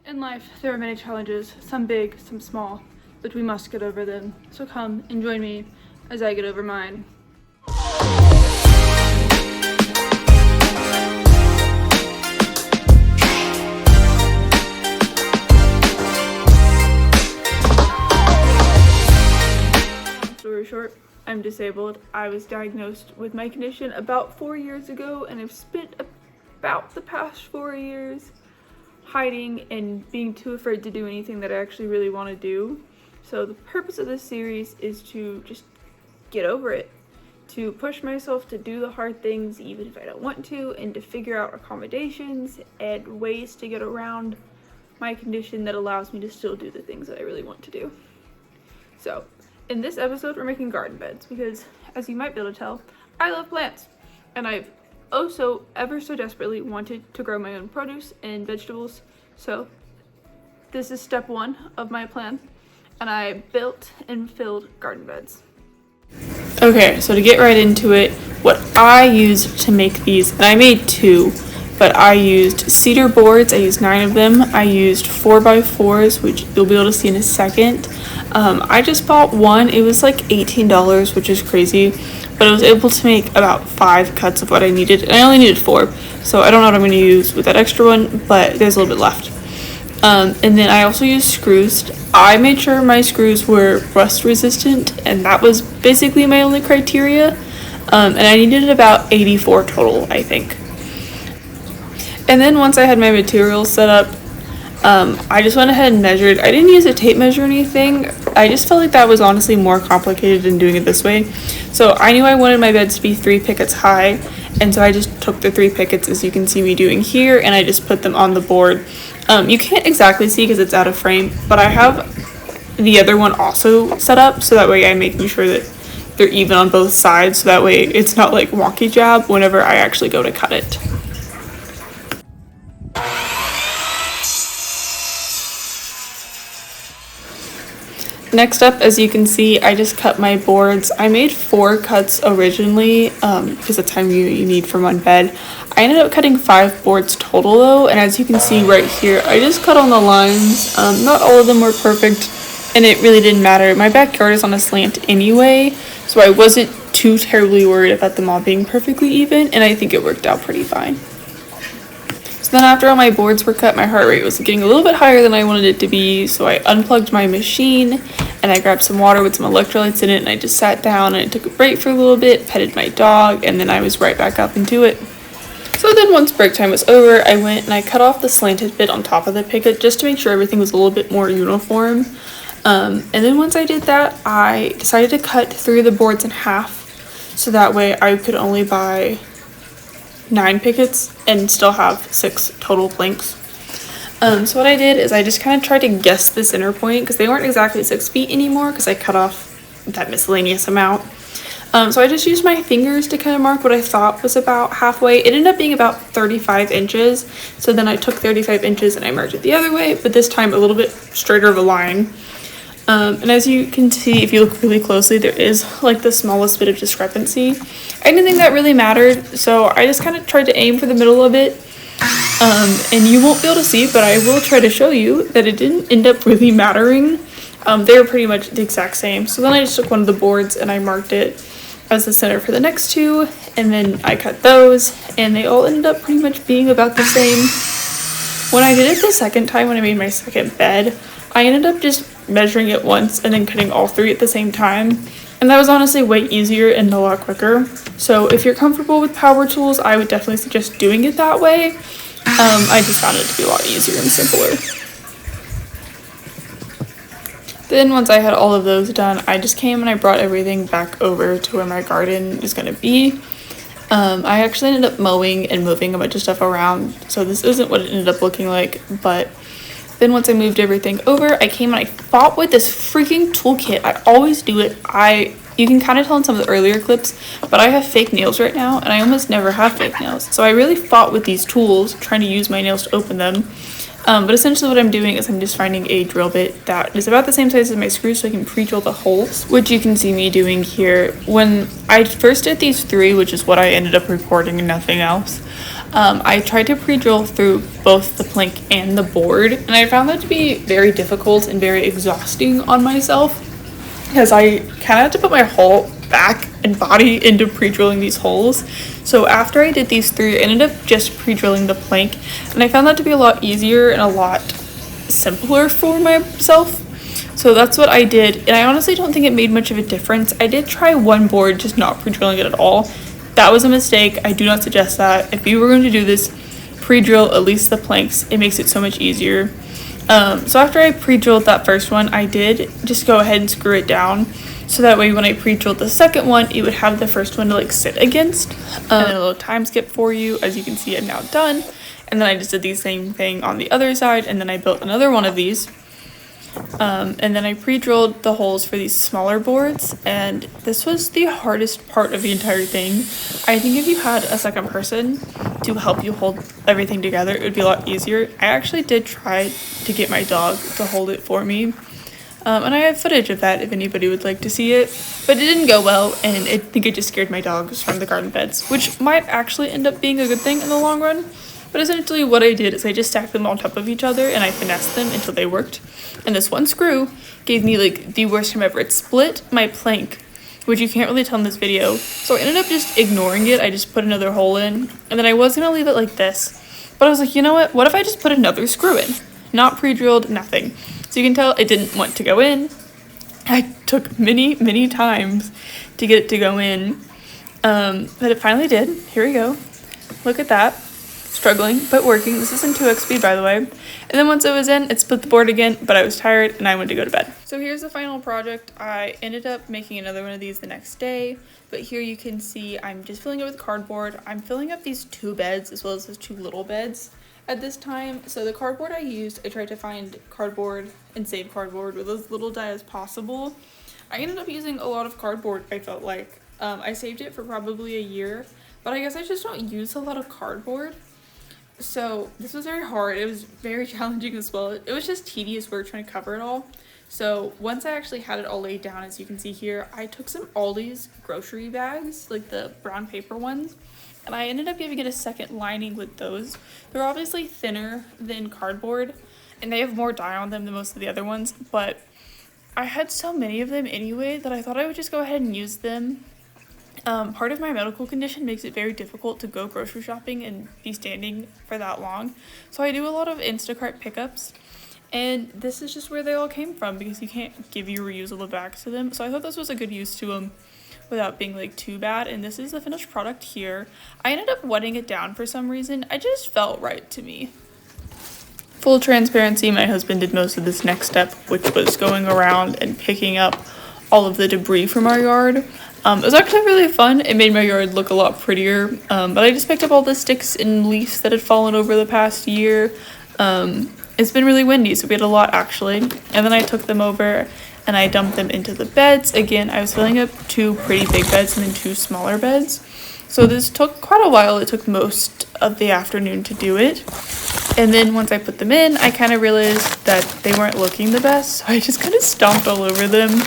In life, there are many challenges, some big, some small, but we must get over them. So come and join me as I get over mine. Story short, I'm disabled. I was diagnosed with my condition about 4 years ago, and I've spent about the past 4 years hiding and being too afraid to do anything that I actually really want to do. So the purpose of this series is to just get over it, to push myself to do the hard things even if I don't want to, and to figure out accommodations and ways to get around my condition that allows me to still do the things that I really want to do. So in this episode, we're making garden beds because, as you might be able to tell, I love plants, and I've also ever so desperately wanted to grow my own produce and vegetables. So this is step one of my plan, and I built and filled garden beds. Okay, so to get right into it, what I used to make these, and I made two, but I used cedar boards. I used 9 of them. I used 4x4s, which you'll be able to see in a second. I just bought one. It was like $18, which is crazy, but I was able to make about 5 cuts of what I needed, and I only needed 4, so I don't know what I'm going to use with that extra one, but there's a little bit left. And then I also used screws. I made sure my screws were rust resistant, and that was basically my only criteria, and I needed about 84 total, I think. And then once I had my materials set up, I just went ahead and measured. I didn't use a tape measure or anything. I just felt like that was honestly more complicated than doing it this way. So I knew I wanted my beds to be 3 pickets high, and so I just took the 3 pickets, as you can see me doing here, and I just put them on the board. You can't exactly see because it's out of frame, but I have the other one also set up, so that way I'm making sure that they're even on both sides, so that way it's not like wonky job whenever I actually go to cut it. Next up, as you can see, I just cut my boards. I made 4 cuts originally, because that's how you need for one bed. I ended up cutting 5 boards total though, and as you can see right here, I just cut on the lines. Not all of them were perfect, and it really didn't matter. My backyard is on a slant anyway, so I wasn't too terribly worried about them all being perfectly even, and I think it worked out pretty fine. So then after all my boards were cut, my heart rate was getting a little bit higher than I wanted it to be, so I unplugged my machine and I grabbed some water with some electrolytes in it, and I just sat down and I took a break for a little bit, petted my dog, and then I was right back up into it. So then once break time was over, I went and I cut off the slanted bit on top of the picket just to make sure everything was a little bit more uniform. And then once I did that, I decided to cut 3 of the boards in half, so that way I could only buy 9 pickets and still have 6 total planks. So what I did is I just kind of tried to guess the center point, because they weren't exactly 6 feet anymore because I cut off that miscellaneous amount. So I just used my fingers to kind of mark what I thought was about halfway. It ended up being about 35 inches. So then I took 35 inches and I marked it the other way, but this time a little bit straighter of a line. And as you can see, if you look really closely, there is like the smallest bit of discrepancy. I didn't think that really mattered, so I just kind of tried to aim for the middle of it. And you won't be able to see, but I will try to show you that it didn't end up really mattering. They were pretty much the exact same. So then I just took one of the boards and I marked it as the center for the next 2, and then I cut those, and they all ended up pretty much being about the same. When I did it the second time, when I made my second bed, I ended up just measuring it once and then cutting all 3 at the same time, and that was honestly way easier and a lot quicker. So if you're comfortable with power tools, I would definitely suggest doing it that way. I just found it to be a lot easier and simpler. Then once I had all of those done, I just came and I brought everything back over to where my garden is going to be. I actually ended up mowing and moving a bunch of stuff around, so this isn't what it ended up looking like, but then once I moved everything over, I came and I fought with this freaking toolkit. I always do it. You can kind of tell in some of the earlier clips, but I have fake nails right now, and I almost never have fake nails. So I really fought with these tools, trying to use my nails to open them. But essentially what I'm doing is I'm just finding a drill bit that is about the same size as my screw, so I can pre-drill the holes, which you can see me doing here. When I first did these 3, which is what I ended up recording and nothing else, I tried to pre-drill through both the plank and the board, and I found that to be very difficult and very exhausting on myself, because I kind of had to put my whole back and body into pre-drilling these holes. So after I did these 3, I ended up just pre-drilling the plank, and I found that to be a lot easier and a lot simpler for myself. So that's what I did, and I honestly don't think it made much of a difference. I did try one board, just not pre-drilling it at all. That was a mistake. I do not suggest that. If you were going to do this, pre-drill at least the planks. It makes it so much easier. So after I pre-drilled that first one, I did just go ahead and screw it down, so that way when I pre-drilled the second one, it would have the first one to like sit against. And then a little time skip for you. As you can see, I'm now done. And then I just did the same thing on the other side, and then I built another one of these. And then I pre-drilled the holes for these smaller boards, and this was the hardest part of the entire thing. I think if you had a second person to help you hold everything together, it would be a lot easier. I actually did try to get my dog to hold it for me, and I have footage of that if anybody would like to see it, but it didn't go well, and I think it just scared my dogs from the garden beds, which might actually end up being a good thing in the long run. But essentially what I did is I just stacked them on top of each other and I finessed them until they worked. And this one screw gave me like the worst time ever. It split my plank, which you can't really tell in this video. So I ended up just ignoring it. I just put another hole in, and then I was gonna leave it like this. But I was like, you know what if I just put another screw in? Not pre-drilled, nothing. So you can tell it didn't want to go in. I took many times to get it to go in. But it finally did. Here we go. Look at that. Struggling but working. This is in 2x speed, by the way. And then once it was in, it split the board again, but I was tired and I went to go to bed. So here's the final project. I ended up making another one of these the next day, but here you can see I'm just filling it with cardboard. I'm filling up these 2 beds as well as those 2 little beds at this time. So the cardboard I used, I tried to find cardboard and save cardboard with as little dye as possible. I ended up using a lot of cardboard, I felt like. I saved it for probably a year, but I guess I just don't use a lot of cardboard. So this was very hard. It was very challenging as well. It was just tedious work trying to cover it all. So once I actually had it all laid down, as you can see here, I took some Aldi's grocery bags, like the brown paper ones, and I ended up giving it a second lining with those. They're obviously thinner than cardboard, and they have more dye on them than most of the other ones, but I had so many of them anyway that I thought I would just go ahead and use them. Part of my medical condition makes it very difficult to go grocery shopping and be standing for that long. So I do a lot of Instacart pickups, and this is just where they all came from because you can't give you reusable bags to them. So I thought this was a good use to them without being like too bad. And this is the finished product here. I ended up wetting it down for some reason. It just felt right to me. Full transparency, my husband did most of this next step, which was going around and picking up all of the debris from our yard. It was actually really fun. It made my yard look a lot prettier, but I just picked up all the sticks and leaves that had fallen over the past year. It's been really windy, so we had a lot actually, and then I took them over and I dumped them into the beds. Again, I was filling up 2 pretty big beds and then 2 smaller beds, so this took quite a while. It took most of the afternoon to do it, and then once I put them in, I kind of realized that they weren't looking the best, so I just kind of stomped all over them.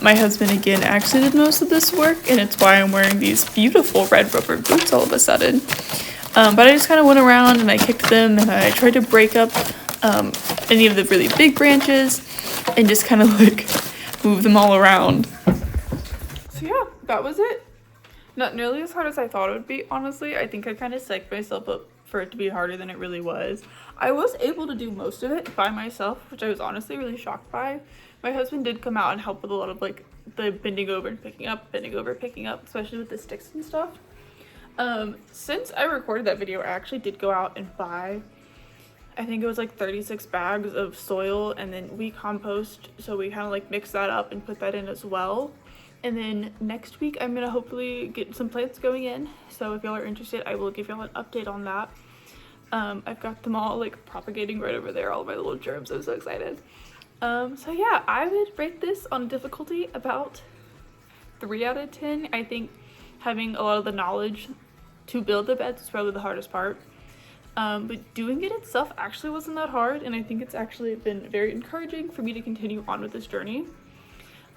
My husband again actually did most of this work, and it's why I'm wearing these beautiful red rubber boots all of a sudden. But I just kind of went around and I kicked them, and I tried to break up any of the really big branches and just kind of like move them all around. So yeah, that was it. Not nearly as hard as I thought it would be, honestly. I think I kind of psyched myself up for it to be harder than it really was. I was able to do most of it by myself, which I was honestly really shocked by. My husband did come out and help with a lot of like the bending over and picking up, especially with the sticks and stuff. Since I recorded that video, I actually did go out and buy, I think it was like 36 bags of soil, and then we compost, so we kind of like mix that up and put that in as well. And then next week I'm gonna hopefully get some plants going in, so if y'all are interested, I will give y'all an update on that. I've got them all like propagating right over there, all of my little germs. I'm so excited. So yeah, I would rate this on difficulty about 3 out of 10. I think having a lot of the knowledge to build the beds is probably the hardest part. But doing it itself actually wasn't that hard, and I think it's actually been very encouraging for me to continue on with this journey.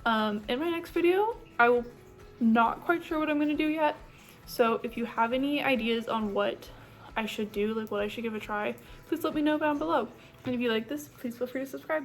In my next video, I will not quite sure what I'm going to do yet, So if you have any ideas on what I should do, like what I should give a try, please let me know down below. And if you like this, please feel free to subscribe.